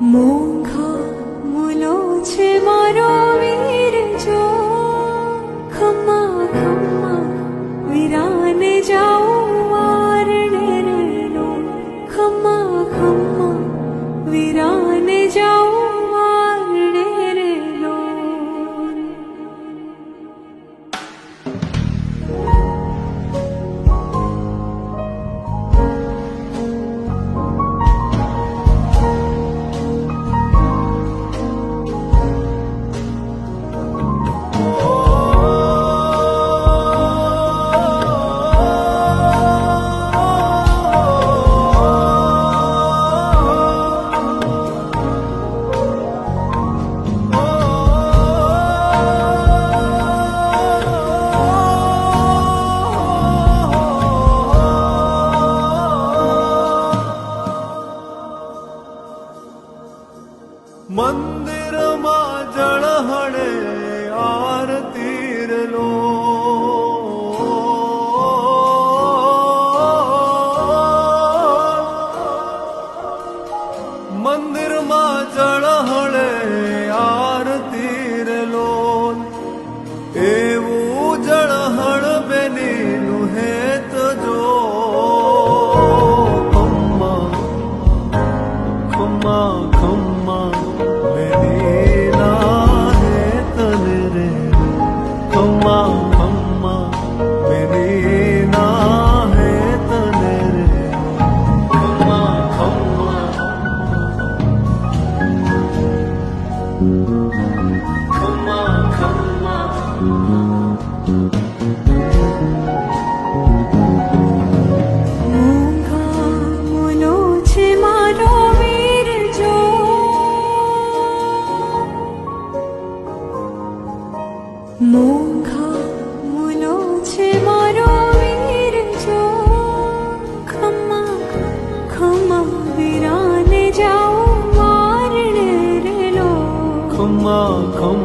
મોંઘા મુલો છે મારો વીર જો ખમ્મા ખમ્મા વીરાને જાઉં વારણે રેલો ખમ્મા ખમ્મા વીરાને જાઉં વારણે રેલો મંદિરમાં જળહળે આરતી લો મંદિરમાં જળહળે આરતી લો એવું જળહળ બેનીનું હેત જો ખમ્મા ખમ્મા ખમ્મા મોંઘા મુલો છે મારો વીર જો ખમ્મા ખમ્મા વીરાને જાઉં વારણે રેલો ખમ્મા ખમ્મા